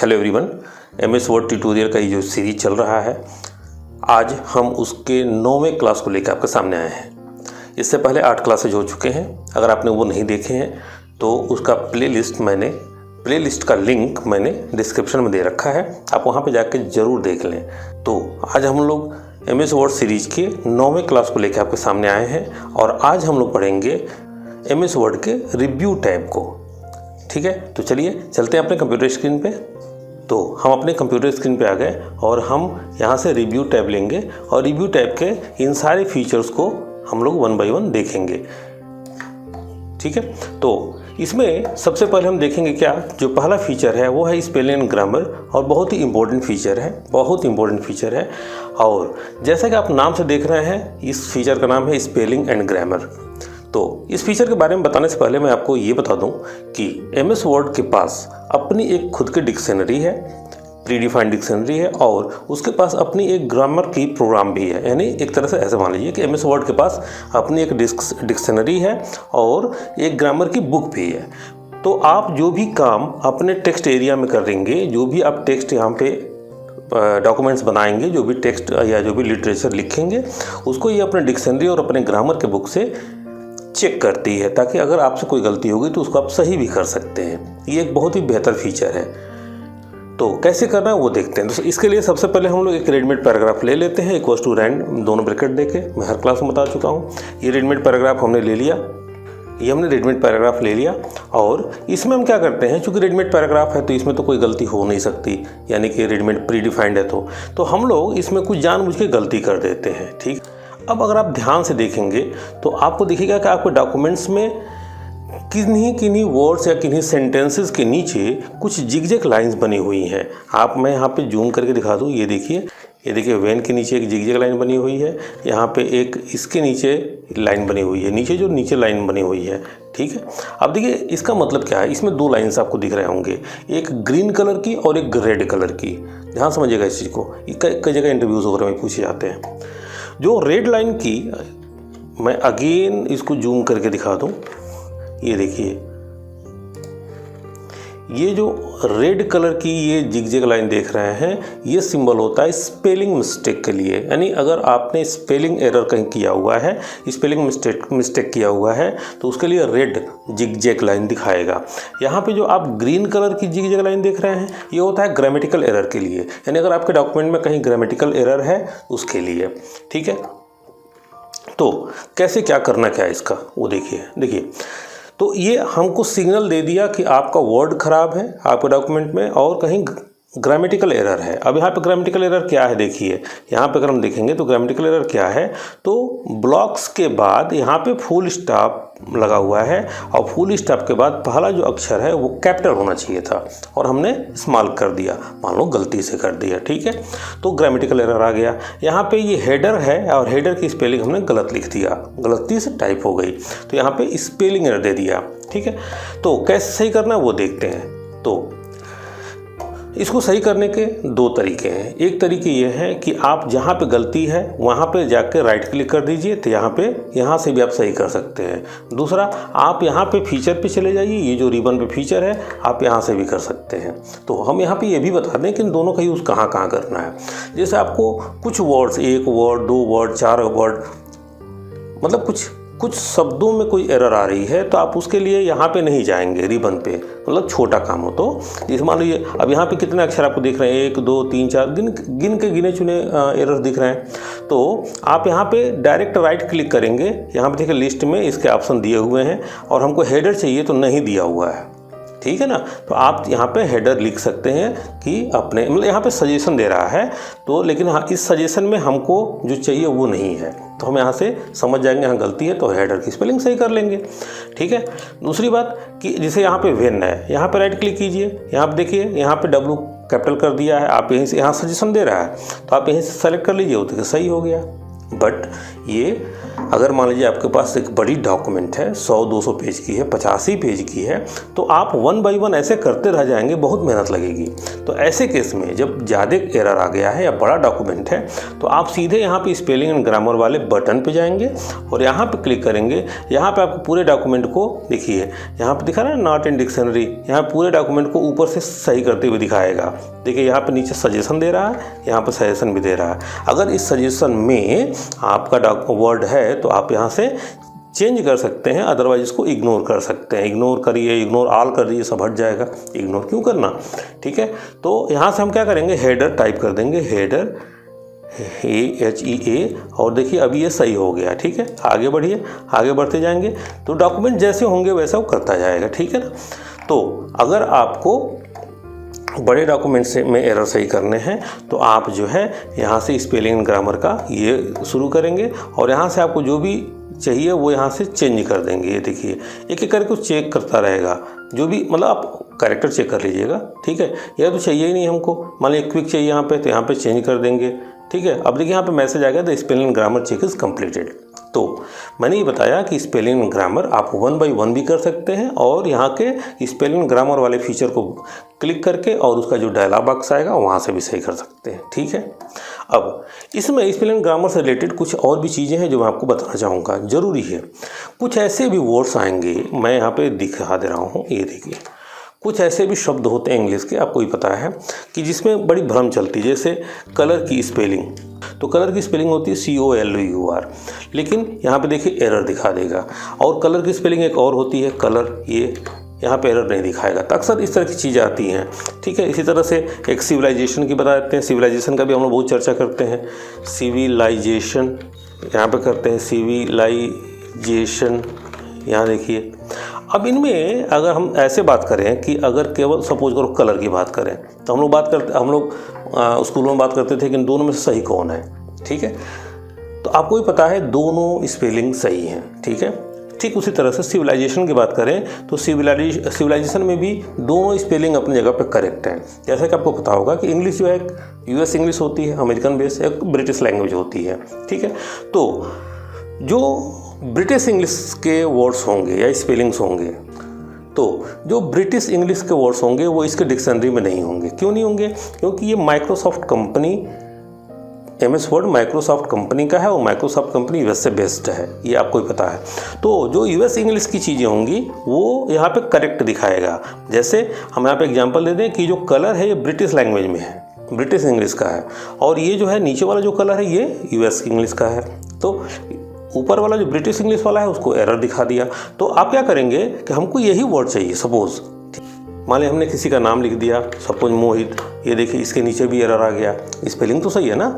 Hello everyone, MS word tutorial का ये जो सीरीज चल रहा है, आज हम उसके 9वें क्लास को लेकर आपके सामने आए हैं। इससे पहले 8 क्लासेज हो चुके हैं। अगर आपने वो नहीं देखे हैं तो उसका प्लेलिस्ट का लिंक मैंने डिस्क्रिप्शन में दे रखा है, आप वहाँ पे जाकर ज़रूर देख लें। तो आज हम लोग MS वर्ड सीरीज के 9वें क्लास को लेकर आपके सामने आए हैं और आज हम लोग पढ़ेंगे MS वर्ड के रिव्यू टैब को। ठीक है, तो चलिए चलते हैं अपने कंप्यूटर स्क्रीन पे। तो हम अपने कंप्यूटर स्क्रीन पे आ गए और हम यहाँ से रिव्यू टैब लेंगे और रिव्यू टैब के इन सारे फीचर्स को हम लोग 1 बाय 1 देखेंगे। ठीक है, तो इसमें सबसे पहले हम देखेंगे क्या, जो पहला फीचर है वो है स्पेलिंग एंड ग्रामर और बहुत ही इंपॉर्टेंट फीचर है। और जैसा कि आप नाम से देख रहे हैं, इस फीचर का नाम है स्पेलिंग एंड ग्रामर। तो इस फीचर के बारे में बताने से पहले मैं आपको ये बता दूं कि MS वर्ड के पास अपनी एक खुद की डिक्शनरी है, प्रीडिफाइंड डिक्शनरी है, और उसके पास अपनी एक ग्रामर की प्रोग्राम भी है। यानी एक तरह से ऐसे मान लीजिए कि MS वर्ड के पास अपनी एक डिक्शनरी है और एक ग्रामर की बुक भी है। तो आप जो भी काम अपने टेक्स्ट एरिया में करेंगे, जो भी आप टेक्स्ट यहाँ पे डॉक्यूमेंट्स बनाएंगे, जो भी टेक्स्ट या जो भी लिटरेचर लिखेंगे, उसको ये अपने डिक्शनरी और अपने ग्रामर के बुक से चेक करती है, ताकि अगर आपसे कोई गलती होगी तो उसको आप सही भी कर सकते हैं। ये एक बहुत ही बेहतर फीचर है। तो कैसे करना है वो देखते हैं। तो इसके लिए सबसे पहले हम लोग एक रेडीमेड पैराग्राफ ले लेते हैं, इक्वल्स टू रैंड दोनों ब्रैकेट देके, मैं हर क्लास में बता चुका हूँ। ये रेडीमेड पैराग्राफ हमने ले लिया, और इसमें हम क्या करते हैं, चूँकि रेडीमेड पैराग्राफ है तो इसमें तो कोई गलती हो नहीं सकती, यानी कि रेडीमेड प्रीडिफाइंड है तो हम लोग इसमें कुछ जानबूझ के गलती कर देते हैं। ठीक, अब अगर आप ध्यान से देखेंगे तो आपको दिखेगा कि आपके डॉक्यूमेंट्स में किन्हीं वर्ड्स या किन्हीं सेंटेंसेस के नीचे कुछ जिगजैग लाइंस बनी हुई हैं। मैं यहाँ पे जूम करके दिखा दूँ, ये देखिए वैन के नीचे एक जिगजैग लाइन बनी हुई है, यहाँ पे एक इसके नीचे लाइन बनी हुई है, नीचे लाइन बनी हुई है। ठीक है, अब देखिए इसका मतलब क्या है, इसमें 2 लाइन्स आपको दिख रहे होंगे, एक ग्रीन कलर की और एक रेड कलर की। ध्यान समझिएगा इस चीज़ को, कई जगह इंटरव्यूज़ वगैरह में पूछे जाते हैं। जो रेड लाइन की, मैं अगेन इसको जूम करके दिखा दूं, ये देखिए, ये जो रेड कलर की ये जिगजैग लाइन देख रहे हैं, ये सिंबल होता है स्पेलिंग मिस्टेक के लिए। यानी अगर आपने स्पेलिंग एरर कहीं किया हुआ है, स्पेलिंग मिस्टेक किया हुआ है, तो उसके लिए रेड जिगजैग लाइन दिखाएगा। यहाँ पे जो आप ग्रीन कलर की जिगजैग लाइन देख रहे हैं, ये होता है ग्रामेटिकल एरर के लिए, यानी अगर आपके डॉक्यूमेंट में कहीं ग्रामेटिकल एरर है उसके लिए। ठीक है, तो कैसे क्या करना क्या है इसका वो देखिए। तो ये हमको सिग्नल दे दिया कि आपका वर्ड खराब है आपके डॉक्यूमेंट में और कहीं ग्रामेटिकल एरर है। अब यहाँ पे ग्रामेटिकल एरर क्या है, देखिए यहाँ पे अगर हम देखेंगे तो ग्रामेटिकल एरर क्या है, तो ब्लॉक्स के बाद यहाँ पे फुल स्टॉप लगा हुआ है और फुल स्टॉप के बाद पहला जो अक्षर है वो कैपिटल होना चाहिए था और हमने स्मॉल कर दिया, मान लो गलती से कर दिया। ठीक है, तो ग्रामेटिकल एरर आ गया। यहाँ पे ये हेडर है और हेडर की स्पेलिंग हमने गलत लिख दिया, गलती से टाइप हो गई, तो यहाँ पे स्पेलिंग एरर दे दिया। ठीक है, तो कैसे सही करना है वो देखते हैं। तो इसको सही करने के 2 तरीके हैं। एक तरीके ये है कि आप जहाँ पे गलती है वहाँ पे जाके राइट क्लिक कर दीजिए, तो यहाँ से भी आप सही कर सकते हैं। दूसरा, आप यहाँ पे फीचर पे चले जाइए, ये जो रिबन पे फीचर है आप यहाँ से भी कर सकते हैं। तो हम यहाँ पे ये भी बता दें कि इन दोनों का यूज़ कहाँ करना है। जैसे आपको कुछ वर्ड्स, 1 वर्ड, 2 वर्ड, 4 वर्ड, मतलब कुछ शब्दों में कोई एरर आ रही है, तो आप उसके लिए यहाँ पे नहीं जाएंगे रिबन पे, मतलब छोटा काम हो तो। जैसे मान लीजिए अब यहाँ पे कितने अक्षर आपको दिख रहे हैं, 1 2 3 4 गिने चुने एरर दिख रहे हैं, तो आप यहाँ पे डायरेक्ट राइट क्लिक करेंगे। यहाँ पे देखिए लिस्ट में इसके ऑप्शन दिए हुए हैं और हमको हेडर चाहिए तो नहीं दिया हुआ है। ठीक है ना, तो आप यहाँ पे हेडर लिख सकते हैं कि अपने, मतलब यहाँ पे सजेशन दे रहा है तो, लेकिन हाँ इस सजेशन में हमको जो चाहिए वो नहीं है, तो हम यहाँ से समझ जाएंगे यहाँ गलती है तो हेडर की स्पेलिंग सही कर लेंगे। ठीक है, दूसरी बात कि जैसे यहाँ पे वेन है, यहाँ पे राइट क्लिक कीजिए, यहाँ पे देखिए यहाँ पे W कैपिटल कर दिया है, आप यहीं से, यहाँ सजेशन दे रहा है तो आप यहीं से सेलेक्ट कर लीजिए, वो तो सही हो गया। बट ये अगर मान लीजिए आपके पास एक बड़ी डॉक्यूमेंट है, 100-200 पेज की है, 85 पेज की है, तो आप 1 बाय 1 ऐसे करते रह जाएंगे, बहुत मेहनत लगेगी। तो ऐसे केस में जब ज़्यादा एरर आ गया है या बड़ा डॉक्यूमेंट है, तो आप सीधे यहाँ पे स्पेलिंग एंड ग्रामर वाले बटन पे जाएंगे और यहाँ पे क्लिक करेंगे। यहाँ पे आपको पूरे डॉक्यूमेंट को देखिए, यहाँ पे दिखा रहा है नॉट इन डिक्शनरी, यहाँ पूरे डॉक्यूमेंट को ऊपर से सही करते हुए दिखाएगा। देखिए यहाँ पे नीचे सजेशन दे रहा है, यहाँ पे सजेशन भी दे रहा है। अगर इस सजेशन में आपका वर्ड है तो आप यहाँ से चेंज कर सकते हैं, अदरवाइज इसको इग्नोर कर सकते हैं। इग्नोर करिए, इग्नोर ऑल कर दीजिए, सब हट जाएगा। इग्नोर क्यों करना, ठीक है। तो यहाँ से हम क्या करेंगे, हेडर टाइप कर देंगे, हेडर HEA, और देखिए अभी ये सही हो गया, ठीक है। आगे बढ़िए, आगे बढ़ते जाएंगे तो डॉक्यूमेंट जैसे होंगे वैसा वो करता जाएगा, ठीक है ना। तो अगर आपको बड़े डॉक्यूमेंट से में एरर सही करने हैं तो आप जो है यहाँ से स्पेलिंग एंड ग्रामर का ये शुरू करेंगे और यहाँ से आपको जो भी चाहिए वो यहाँ से चेंज कर देंगे। ये देखिए एक एक करके चेक करता रहेगा, जो भी मतलब आप कैरेक्टर चेक कर लीजिएगा, ठीक है। यह तो चाहिए ही नहीं हमको, मान लीजिए क्विक चाहिए यहाँ पे, तो यहाँ पे चेंज कर देंगे, ठीक है। अब देखिए यहाँ पे मैसेज आएगा the spelling and grammar check is completed. तो मैंने ये बताया कि स्पेलिंग एंड ग्रामर आप 1 बाय 1 भी कर सकते हैं और यहाँ के स्पेलिंग एंड ग्रामर वाले फीचर को क्लिक करके और उसका जो डायलॉग बॉक्स आएगा वहाँ से भी सही कर सकते हैं, ठीक है। अब इसमें स्पेलिंग एंड ग्रामर से रिलेटेड कुछ और भी चीज़ें हैं जो मैं आपको बताना चाहूँगा, ज़रूरी है। कुछ ऐसे भी वर्ड्स आएंगे, मैं यहाँ पे दिखा दे रहा हूँ, ये देखिए कुछ ऐसे भी शब्द होते हैं इंग्लिश के, आपको ही पता है कि जिसमें बड़ी भ्रम चलती है। जैसे कलर की स्पेलिंग, तो कलर की स्पेलिंग होती है COLUR, लेकिन यहाँ पे देखिए एरर दिखा देगा। और कलर की स्पेलिंग एक और होती है कलर, ये यहाँ पे एरर नहीं दिखाएगा। तो अक्सर इस तरह की चीज़ें आती हैं, ठीक है। इसी तरह से एक सिविलाइजेशन की बता देते हैं, सिविलाइजेशन का भी हम लोग बहुत चर्चा करते हैं। सिविलाइजेशन यहाँ पे करते हैं, सिविलाइजेशन यहाँ देखिए। अब इनमें अगर हम ऐसे बात करें कि अगर केवल सपोज करो कलर की बात करें, तो हम लोग स्कूलों में बात करते थे कि इन दोनों में से सही कौन है, ठीक है। तो आपको भी पता है दोनों स्पेलिंग सही हैं, ठीक है। ठीक उसी तरह से सिविलाइजेशन की बात करें तो सिविलाइजेशन में भी दोनों स्पेलिंग अपनी जगह पे करेक्ट हैं। जैसा कि आपको पता होगा कि इंग्लिश जो है US इंग्लिश होती है, अमेरिकन बेस, एक ब्रिटिश लैंग्वेज होती है, ठीक है। तो जो ब्रिटिश इंग्लिश के वर्ड्स होंगे या स्पेलिंग्स होंगे, तो जो ब्रिटिश इंग्लिश के वर्ड्स होंगे वो इसके डिक्शनरी में नहीं होंगे। क्यों नहीं होंगे? क्योंकि ये Microsoft company, MS word Microsoft company का है और माइक्रोसॉफ्ट कंपनी US से बेस्ड है, ये आपको ही पता है। तो जो US इंग्लिश की चीज़ें होंगी वो यहाँ पे करेक्ट दिखाएगा। जैसे हम यहाँ पे एग्जांपल दे दें कि जो कलर है ये ब्रिटिश लैंग्वेज में है, ब्रिटिश इंग्लिश का है, और ये जो है नीचे वाला जो कलर है ये US इंग्लिश का है। तो ऊपर वाला जो ब्रिटिश इंग्लिश वाला है उसको एरर दिखा दिया। तो आप क्या करेंगे कि हमको यही वर्ड चाहिए। सपोज मान लिया हमने किसी का नाम लिख दिया, सपोज मोहित, ये देखिए इसके नीचे भी एरर आ गया, स्पेलिंग तो सही है ना।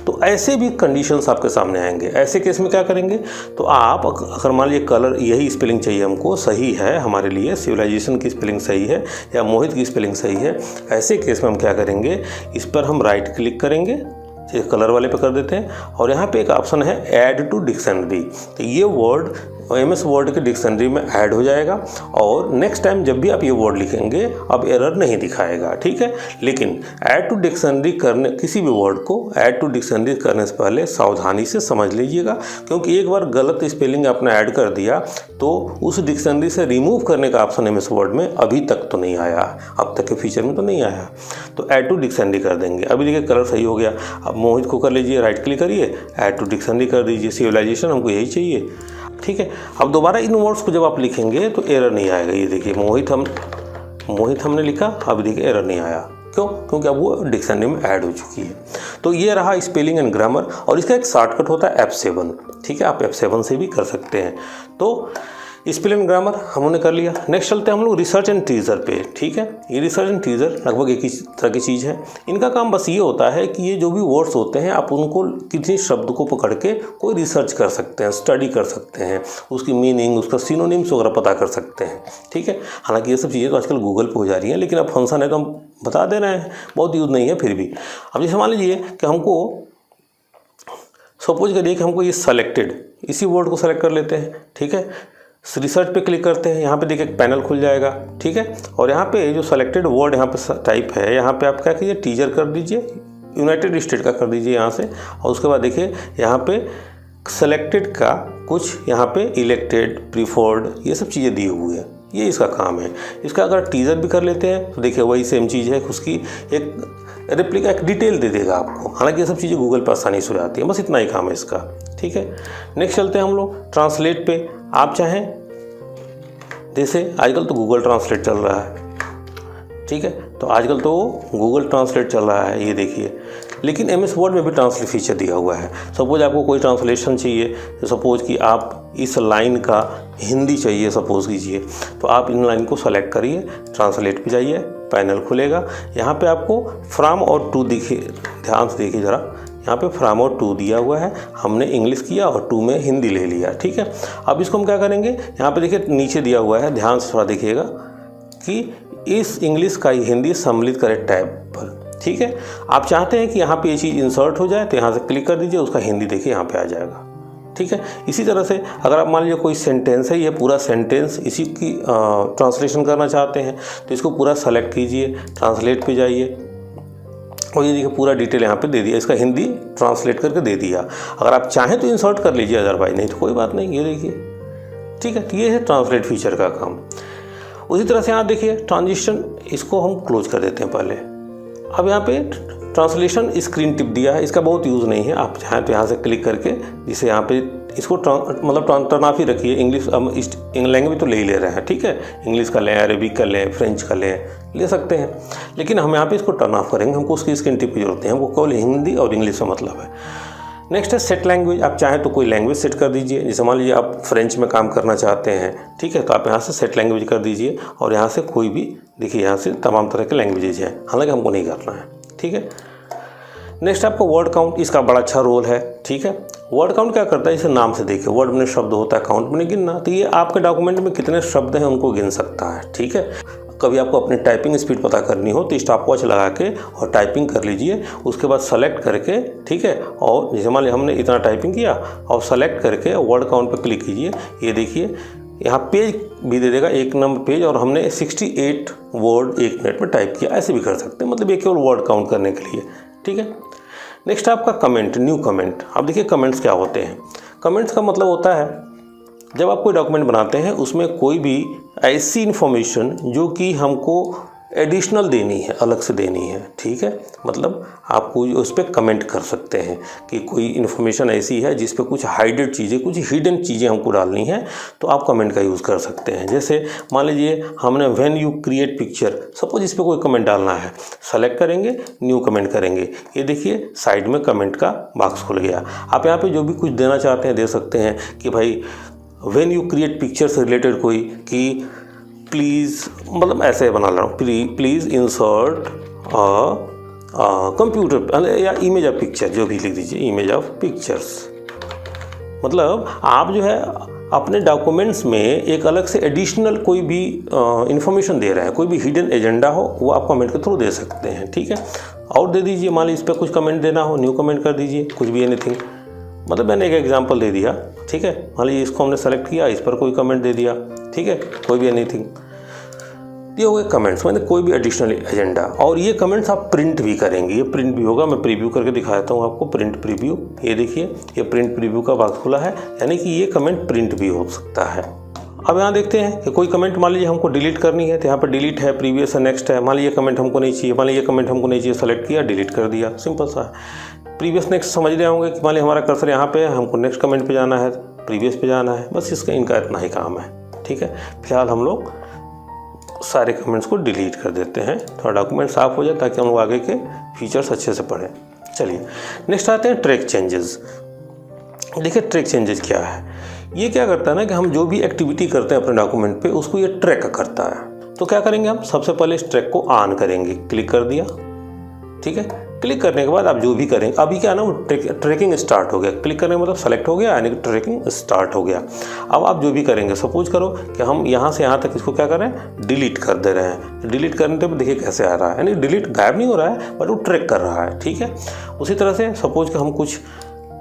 तो ऐसे भी कंडीशंस आपके सामने आएंगे। ऐसे केस में क्या करेंगे, तो आप अगर मान लीजिए कलर यही स्पेलिंग चाहिए हमको, सही है हमारे लिए, सिविलाइजेशन की स्पेलिंग सही है या मोहित की स्पेलिंग सही है, ऐसे केस में हम क्या करेंगे, इस पर हम राइट क्लिक करेंगे, कलर वाले पे कर देते हैं और यहाँ पे एक ऑप्शन है ऐड टू डिक्शनरी। तो ये वर्ड MS वर्ड के डिक्शनरी में ऐड हो जाएगा और नेक्स्ट टाइम जब भी आप ये वर्ड लिखेंगे अब एरर नहीं दिखाएगा, ठीक है। लेकिन ऐड टू डिक्शनरी करने, किसी भी वर्ड को ऐड टू डिक्शनरी करने से पहले सावधानी से समझ लीजिएगा, क्योंकि एक बार गलत स्पेलिंग आपने ऐड कर दिया तो उस डिक्शनरी से रिमूव करने का ऑप्शन MS वर्ड में अभी तक तो नहीं आया, अब तक के फीचर में तो नहीं आया। तो ऐड टू डिक्शनरी कर देंगे। अभी देखिए कलर सही हो गया। अब मोहित को कर लीजिए, राइट क्लिक करिए, ऐड टू डिक्शनरी कर दीजिए, सिविलाइजेशन हमको यही चाहिए, ठीक है। अब दोबारा इन वर्ड्स को जब आप लिखेंगे तो एरर नहीं आएगा। ये देखिए मोहित हमने लिखा, अब देखिए एरर नहीं आया। क्यों? क्योंकि अब वो डिक्शनरी में ऐड हो चुकी है। तो ये रहा स्पेलिंग एंड ग्रामर, और इसका एक शॉर्टकट होता है F7, ठीक है। आप F7 से भी कर सकते हैं। तो स्पेलिंग ग्रामर हमने कर लिया। नेक्स्ट चलते हैं हम लोग रिसर्च एंड टीजर पे, ठीक है। ये रिसर्च एंड टीजर लगभग एक ही तरह की चीज़ है। इनका काम बस ये होता है कि ये जो भी वर्ड्स होते हैं आप उनको किसी शब्द को पकड़ के कोई रिसर्च कर सकते हैं, स्टडी कर सकते हैं, उसकी मीनिंग, उसका सिनोनिम्स वगैरह पता कर सकते हैं, ठीक है। हालांकि ये सब चीज़ें तो आजकल गूगल पे हो जा रही हैं, लेकिन अब फंक्शन है तो हम बता दे रहे हैं, बहुत यूज़ नहीं है फिर भी। अब जैसे मान लीजिए कि हमको सपोज करिए कि हमको ये सेलेक्टेड, इसी वर्ड को सेलेक्ट कर लेते हैं, ठीक है। रिसर्च पे क्लिक करते हैं, यहाँ पे देखिए एक पैनल खुल जाएगा, ठीक है। और यहाँ पे जो सेलेक्टेड वर्ड यहाँ पे टाइप है, यहाँ पे आप क्या कीजिए, टीजर कर दीजिए, यूनाइटेड स्टेट का कर दीजिए यहाँ से, और उसके बाद देखिए यहाँ पे सेलेक्टेड का कुछ यहाँ पे इलेक्टेड, प्रीफर्ड, ये सब चीज़ें दी हुई है, ये इसका काम है। इसका अगर टीजर भी कर लेते हैं तो देखिए वही सेम चीज़ है, उसकी एक रेप्लिका, एक डिटेल दे देगा आपको। हालांकि ये सब चीज़ें गूगल पर आसानी से हो जाती है, बस इतना ही काम है इसका, ठीक है। नेक्स्ट चलते हैं हम लोग ट्रांसलेट पे। आप चाहें जैसे आजकल तो गूगल ट्रांसलेट चल रहा है, ठीक है, तो आजकल तो गूगल ट्रांसलेट चल रहा है, ये देखिए। लेकिन MS वर्ड में भी ट्रांसलेट फीचर दिया हुआ है। सपोज आपको कोई ट्रांसलेशन चाहिए, सपोज कि आप इस लाइन का हिंदी चाहिए सपोज कीजिए, तो आप इन लाइन को सेलेक्ट करिए, ट्रांसलेट पे जाइए, पैनल खुलेगा। यहाँ पे आपको फ्रॉम और टू दिखे, ध्यान से देखिए ज़रा, यहाँ पे फ्रॉम और टू दिया हुआ है, हमने इंग्लिश किया और टू में हिंदी ले लिया, ठीक है। अब इसको हम क्या करेंगे, यहाँ पे देखिए नीचे दिया हुआ है, ध्यान से थोड़ा देखिएगा कि इस इंग्लिश का ही हिंदी सम्मिलित करें टैब पर, ठीक है। आप चाहते हैं कि यहाँ पे ये चीज़ इंसर्ट हो जाए तो यहाँ से क्लिक कर दीजिए, उसका हिंदी देखिए यहाँ पे आ जाएगा, ठीक है। इसी तरह से अगर आप मान लीजिए कोई सेंटेंस है, ये पूरा सेंटेंस इसी की ट्रांसलेशन करना चाहते हैं तो इसको पूरा सेलेक्ट कीजिए, ट्रांसलेट पे जाइए और ये देखिए पूरा डिटेल यहाँ पे दे दिया, इसका हिंदी ट्रांसलेट करके दे दिया। अगर आप चाहें तो इंसर्ट कर लीजिए, अदरवाइज नहीं तो कोई बात नहीं, ये देखिए, ठीक है। तो ये है ट्रांसलेट फीचर का काम। उसी तरह से यहाँ देखिए ट्रांजिशन, इसको हम क्लोज कर देते हैं पहले। अब यहाँ पे ट्रांसलेशन स्क्रीन टिप दिया है, इसका बहुत यूज़ नहीं है। आप चाहें तो यहाँ से क्लिक करके जिसे यहाँ पे इसको मतलब टर्न ऑफ ही रखिए। इंग्लिश लैंग्वेज तो ले ही ले रहे हैं, ठीक है, इंग्लिश का लें, अरेबिक का लें, फ्रेंच का ले सकते हैं, लेकिन हम यहाँ पे इसको टर्न ऑफ करेंगे। हमको उसकी स्क्रीन टिप की जरूरत है, हमको केवल हिंदी और इंग्लिश का मतलब है। नेक्स्ट है सेट लैंग्वेज। आप चाहें तो कोई लैंग्वेज सेट कर दीजिए, जैसे मान लीजिए आप फ्रेंच में काम करना चाहते हैं, ठीक है, तो आप यहाँ से सेट लैंग्वेज कर दीजिए और यहाँ से कोई भी, देखिए यहाँ से तमाम तरह के लैंग्वेजेज हैं, हालांकि हमको नहीं करना है, ठीक है। नेक्स्ट आपको वर्ड काउंट, इसका बड़ा अच्छा रोल है, ठीक है। वर्ड काउंट क्या करता है, इसे नाम से देखिए, वर्ड में शब्द होता है, काउंट में गिनना, तो ये आपके डॉक्यूमेंट में कितने शब्द हैं उनको गिन सकता है, ठीक है। कभी आपको अपनी टाइपिंग स्पीड पता करनी हो तो स्टॉप वॉच लगा के और टाइपिंग कर लीजिए, उसके बाद सेलेक्ट करके, ठीक है, और जैसे मान लीजिए हमने इतना टाइपिंग किया और सेलेक्ट करके वर्ड काउंट पर क्लिक कीजिए। ये देखिए यहाँ पेज भी दे देगा, 1 नंबर पेज, और हमने 68 वर्ड 1 मिनट में टाइप किया, ऐसे भी कर सकते हैं, मतलब ये केवल वर्ड काउंट करने के लिए, ठीक है। नेक्स्ट आपका कमेंट, न्यू कमेंट। अब देखिए कमेंट्स क्या होते हैं। कमेंट्स का मतलब होता है जब आप कोई डॉक्यूमेंट बनाते हैं उसमें कोई भी ऐसी इन्फॉर्मेशन जो कि हमको एडिशनल देनी है, अलग से देनी है, ठीक है, मतलब आप कोई उस पर कमेंट कर सकते हैं कि कोई इन्फॉर्मेशन ऐसी है जिस पे कुछ हाइडेड चीज़ें, कुछ हिडन चीज़ें हमको डालनी है, तो आप कमेंट का यूज़ कर सकते हैं। जैसे मान लीजिए हमने when you create picture, suppose इस पर कोई कमेंट डालना है, सेलेक्ट करेंगे, न्यू कमेंट करेंगे, ये देखिए साइड में कमेंट का बॉक्स खुल गया। आप यहाँ पे जो भी कुछ देना चाहते हैं दे सकते हैं कि भाई व्हेन यू क्रिएट पिक्चर से रिलेटेड कोई, कि प्लीज़, मतलब ऐसे बना रहा हूँ, प्लीज़ इंसर्ट कंप्यूटर या इमेज ऑफ पिक्चर, जो भी लिख दीजिए, इमेज ऑफ पिक्चर्स। मतलब आप जो है अपने डॉक्यूमेंट्स में एक अलग से एडिशनल कोई भी इंफॉर्मेशन दे रहे हैं, कोई भी हिडन एजेंडा हो, वो आप कमेंट के थ्रू दे सकते हैं, ठीक है। और दे दीजिए, मान लीजिए इस पर कुछ कमेंट देना हो, न्यू कमेंट कर दीजिए, कुछ भी, एनीथिंग, मतलब मैंने एक एग्जांपल दे दिया, ठीक है। मान लीजिए इसको हमने सेलेक्ट किया, इस पर कोई कमेंट दे दिया, ठीक है, कोई भी एनीथिंग, ये हो गए कमेंट्स, मतलब कोई भी एडिशनल एजेंडा। और ये कमेंट्स आप प्रिंट भी करेंगे, ये प्रिंट भी होगा, मैं प्रीव्यू करके दिखाता हूँ आपको, प्रिंट प्रीव्यू, ये देखिए ये प्रिंट प्रीव्यू का बॉक्स खुला है, यानी कि ये कमेंट प्रिंट भी हो सकता है। अब यहाँ देखते हैं कि कोई कमेंट मान लीजिए हमको डिलीट करनी है, तो यहाँ पर डिलीट है, प्रीवियस है, नेक्स्ट है। मान लीजिए कमेंट हमको नहीं चाहिए, मान लीजिए कमेंट हमको नहीं चाहिए, सेलेक्ट किया, डिलीट कर दिया, सिंपल सा है। प्रीवियस नेक्स्ट समझ रहे होंगे कि मान लीजिए हमारा कर्सर यहाँ पे है, हमको नेक्स्ट कमेंट पे जाना है, प्रीवियस पे जाना है, बस इसका इनका इतना ही काम है, ठीक है। फिलहाल हम लोग सारे कमेंट्स को डिलीट कर देते हैं, थोड़ा डॉक्यूमेंट साफ हो जाए ताकि हम लोग आगे के फीचर्स अच्छे से पढ़ें। चलिए नेक्स्ट आते हैं ट्रैक चेंजेस। देखिए ट्रैक चेंजेस क्या है, ये क्या करता है ना कि हम जो भी एक्टिविटी करते हैं अपने डॉक्यूमेंट पे उसको ये ट्रैक करता है। तो क्या करेंगे हम, सबसे पहले इस ट्रैक को ऑन करेंगे, क्लिक कर दिया, ठीक है। क्लिक करने के बाद आप जो भी करेंगे, अभी क्या है ना वो ट्रैकिंग स्टार्ट हो गया, क्लिक करने का मतलब सेलेक्ट हो गया, यानी कि ट्रैकिंग स्टार्ट हो गया। अब आप जो भी करेंगे, सपोज करो कि हम यहाँ से यहाँ तक इसको क्या कर रहे हैं, डिलीट कर दे रहे हैं। डिलीट करने पर देखिए कैसे आ रहा है, यानी डिलीट गायब नहीं हो रहा है बट वो ट्रैक कर रहा है, ठीक है। उसी तरह से सपोज कि हम कुछ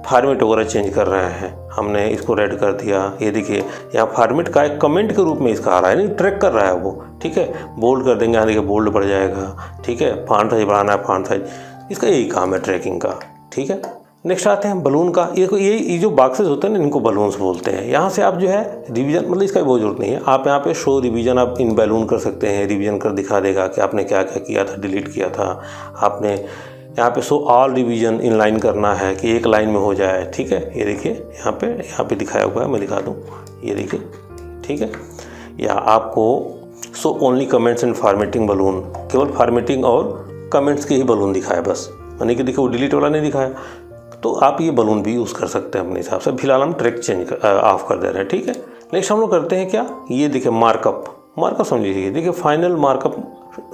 फॉर्मेट वगैरह चेंज कर रहे हैं, हमने इसको रेड कर दिया, ये देखिए यहाँ फॉर्मेट का एक कमेंट के रूप में इसका आ रहा है, यानी ट्रैक कर रहा है वो, ठीक है। बोल्ड कर देंगे, यहाँ देखिए बोल्ड बढ़ जाएगा, ठीक है। फॉन्ट साइज बढ़ाना है, फॉन्ट साइज, इसका यही काम है ट्रैकिंग का, ठीक है। नेक्स्ट आते हैं बलून का। ये जो बॉक्सेस होते हैं ना, इनको बलून्स बोलते हैं। यहाँ से आप जो है रिवीजन, मतलब इसका बहुत जरूरत नहीं है, आप यहाँ पे शो रिवीजन आप इन बैलून कर सकते हैं। रिवीजन कर दिखा देगा कि आपने क्या क्या किया था, डिलीट किया था आपने। यहाँ पे show all revision in line करना है कि एक लाइन में हो जाए, ठीक है। ये देखिए यहाँ पे दिखाया हुआ है, मैं दिखा दूँ, ये देखिए, ठीक है। या आपको show only comments and formatting balloon, केवल फॉर्मेटिंग और कमेंट्स के ही बलून दिखाए बस, यानी कि देखिए वो डिलीट वाला नहीं दिखाया। तो आप ये बलून भी यूज़ कर सकते हैं अपने हिसाब से। फिलहाल हम ट्रैक ऑफ कर दे रहे हैं, ठीक है। नेक्स्ट हम लोग करते हैं क्या, ये देखिए मार्कअप समझ लीजिए। देखिए फाइनल मार्कअप,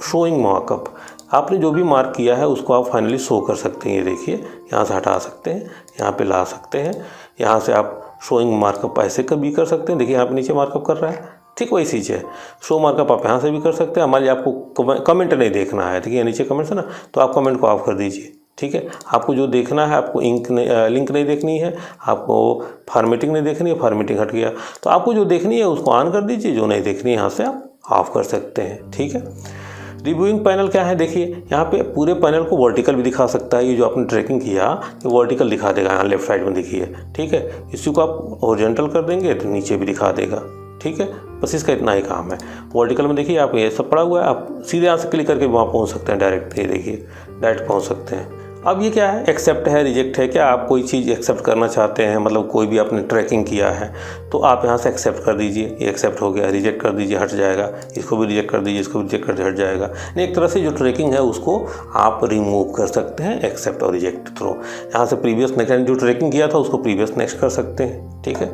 शोइंग मार्कअप, आपने जो भी मार्क किया है उसको आप फाइनली शो कर सकते हैं। ये देखिए यहाँ से हटा सकते हैं, यहाँ पे ला सकते हैं, यहाँ से आप शोइंग मार्कअप ऐसे कभी कर सकते हैं। देखिए यहाँ पे नीचे मार्कअप कर रहा है, ठीक वही चीज़ है। शो मार्कअप आप यहाँ से भी कर सकते हैं। मान लीजिए आपको कमेंट नहीं देखना है, ठीक है, नीचे कमेंट्स है ना, तो आप कमेंट को ऑफ कर दीजिए, ठीक है। आपको जो देखना है, आपको लिंक नहीं देखनी है, आपको फॉर्मेटिंग नहीं देखनी है, फॉर्मेटिंग हट गया। तो आपको जो देखनी है उसको ऑन कर दीजिए, जो नहीं देखनी है यहाँ से आप ऑफ कर सकते हैं, ठीक है। रिव्यूइंग पैनल क्या है, देखिए यहाँ पे पूरे पैनल को वर्टिकल भी दिखा सकता है। ये जो आपने ट्रैकिंग किया ये वर्टिकल दिखा देगा, यहाँ लेफ्ट साइड में देखिए, ठीक है। इसी को आप हॉरिजॉन्टल कर देंगे तो नीचे भी दिखा देगा, ठीक है। बस इसका इतना ही काम है। वर्टिकल में देखिए आप ये सब पड़ा हुआ है, आप सीधे यहाँ से क्लिक करके वहाँ पहुँच सकते हैं डायरेक्ट। ये देखिए डायरेक्ट पहुँच सकते हैं। अब ये क्या है, एक्सेप्ट है, रिजेक्ट है। क्या आप कोई चीज़ एक्सेप्ट करना चाहते हैं, मतलब कोई भी आपने ट्रैकिंग किया है तो आप यहाँ से एक्सेप्ट कर दीजिए, ये एक्सेप्ट हो गया। रिजेक्ट कर दीजिए, हट जाएगा। इसको भी रिजेक्ट कर दीजिए, इसको भी रिजेक्ट कर दीजिए, हट जाएगा। एक तरह से जो ट्रैकिंग है उसको आप रिमूव कर सकते हैं एक्सेप्ट और रिजेक्ट थ्रू। यहाँ से प्रीवियस नेक्स्ट, जो ट्रैकिंग किया था उसको प्रीवियस नेक्स्ट कर सकते हैं, ठीक है।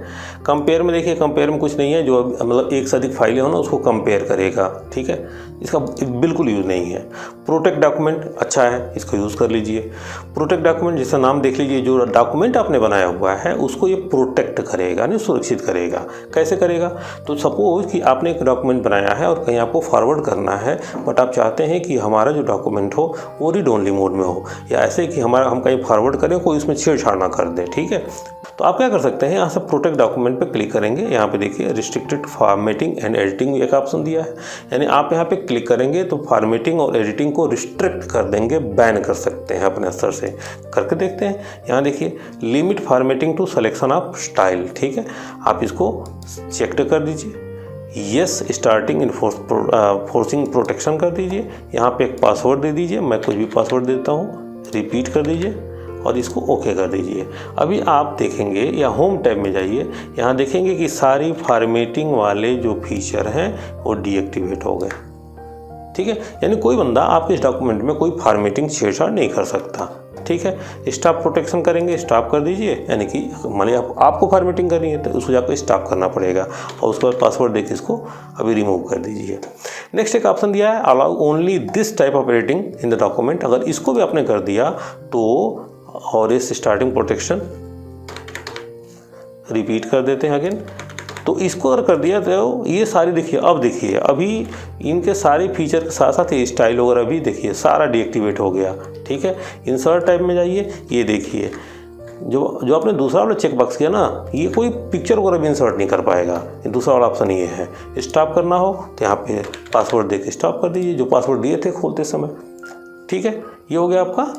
कंपेयर में देखिए, कंपेयर में कुछ नहीं है, जो मतलब एक से अधिक फाइलें हो ना उसको कंपेयर करेगा, ठीक है। इसका बिल्कुल यूज़ नहीं है। प्रोटेक्ट डॉक्यूमेंट अच्छा है, इसको यूज़ कर लीजिए। प्रोटेक्ट डॉक्यूमेंट जैसा नाम देख लीजिए, जो डॉक्यूमेंट आपने बनाया हुआ है उसको ये प्रोटेक्ट करेगा, नहीं सुरक्षित करेगा। कैसे करेगा, तो सपोज कि आपने एक डॉक्यूमेंट बनाया है और कहीं आपको फॉरवर्ड करना है, बट आप चाहते हैं कि हमारा जो डॉक्यूमेंट हो वो रीड ओनली मोड में हो, या ऐसे कि हम कहीं फॉरवर्ड करें कोई इसमें छेड़छाड़ ना कर दे, ठीक है। तो आप क्या कर सकते हैं, यहाँ से प्रोटेक्ट डॉक्यूमेंट पे क्लिक करेंगे। यहाँ पे देखिए रिस्ट्रिक्टेड फॉर्मेटिंग एंड एडिटिंग एक ऑप्शन दिया है, यानी आप यहाँ पे क्लिक करेंगे तो फॉर्मेटिंग और एडिटिंग को रिस्ट्रिक्ट कर देंगे, बैन कर सकते हैं अपने स्तर से। करके देखते हैं। यहाँ देखिए limit formatting to selection of style, ठीक है। आप इसको चेक कर दीजिए। यस स्टार्टिंग फोर्सिंग प्रोटेक्शन कर दीजिए। यहाँ पे एक पासवर्ड दे दीजिए, मैं कुछ भी पासवर्ड देता हूँ, रिपीट कर दीजिए और इसको ओके कर दीजिए। अभी आप देखेंगे, या होम टैब में जाइए, यहाँ देखेंगे कि सारी फॉर्मेटिंग वाले जो फीचर हैं वो डीएक्टिवेट हो गए, ठीक है। यानी कोई बंदा आपके इस डॉक्यूमेंट में कोई फॉर्मेटिंग छेड़छाड़ नहीं कर सकता, ठीक है। स्टॉप प्रोटेक्शन करेंगे, स्टॉप कर दीजिए, यानी कि मानिए आपको फॉर्मेटिंग करनी है तो उसको जाकर स्टॉप करना पड़ेगा, और उसके बाद पासवर्ड देके इसको अभी रिमूव कर दीजिए। नेक्स्ट एक ऑप्शन दिया है, allow only this type of editing in the document. अगर इसको भी आपने कर दिया तो, और इस स्टार्टिंग प्रोटेक्शन रिपीट कर देते हैं अगेन, तो इसको अगर कर दिया तो ये सारी देखिए, अब देखिए अभी इनके सारे फीचर के साथ साथ ये स्टाइल वगैरह भी देखिए सारा डीएक्टिवेट हो गया, ठीक है। इंसर्ट टाइप में जाइए, ये देखिए जो आपने दूसरा वाला चेक बॉक्स किया ना, ये कोई पिक्चर वगैरह भी इंसर्ट नहीं कर पाएगा। ये दूसरा वाला ऑप्शन ये है। स्टॉप करना हो तो यहाँ पे पासवर्ड दे के स्टॉप कर दीजिए, जो पासवर्ड दिए थे खोलते समय, ठीक है। ये हो गया आपका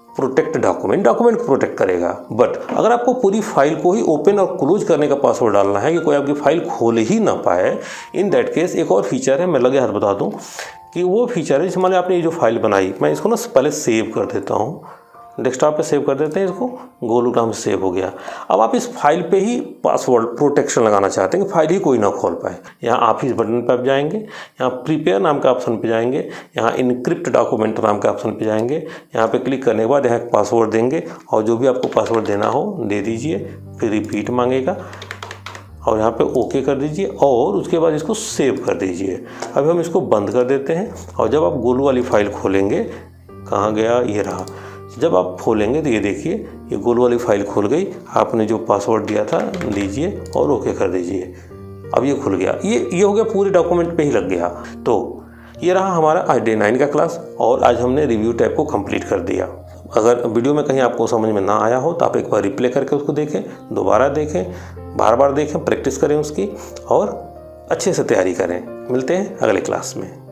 प्रोटेक्ट डॉक्यूमेंट को प्रोटेक्ट करेगा। बट अगर आपको पूरी फाइल को ही ओपन और क्लोज करने का पासवर्ड डालना है कि कोई आपकी फाइल खोल ही ना पाए, इन दैट केस एक और फीचर है, मैं लगे हाथ बता दूं कि वो फीचर है, जैसे मान लीजिए आपने ये जो फाइल बनाई, मैं इसको ना पहले सेव कर देता हूँ, डेस्कटॉप पे सेव कर देते हैं इसको, गोलूग्राम से सेव हो गया। अब आप इस फाइल पे ही पासवर्ड प्रोटेक्शन लगाना चाहते हैं कि फाइल ही कोई ना खोल पाए। यहाँ ऑफिस बटन पे आप जाएंगे, यहाँ प्रिपेयर नाम के ऑप्शन पे जाएंगे, यहाँ इनक्रिप्ट डॉक्यूमेंट नाम के ऑप्शन पे जाएंगे। यहाँ पे क्लिक करने के बाद यहाँ पासवर्ड देंगे, और जो भी आपको पासवर्ड देना हो दे दीजिए, फिर रिपीट मांगेगा और यहाँ पे ओके कर दीजिए, और उसके बाद इसको सेव कर दीजिए। अभी हम इसको बंद कर देते हैं, और जब आप गोलू वाली फाइल खोलेंगे, कहाँ गया, ये रहा, जब आप खोलेंगे तो ये देखिए ये गोल वाली फाइल खुल गई। आपने जो पासवर्ड दिया था दीजिए और ओके कर दीजिए, अब ये खुल गया। ये हो गया, पूरे डॉक्यूमेंट पे ही लग गया। तो ये रहा हमारा आज डे 9 का क्लास, और आज हमने रिव्यू टैब को कंप्लीट कर दिया। अगर वीडियो में कहीं आपको समझ में ना आया हो तो आप एक बार रिप्ले करके उसको देखें, दोबारा देखें, बार बार देखें, प्रैक्टिस करें उसकी, और अच्छे से तैयारी करें। मिलते हैं अगले क्लास में।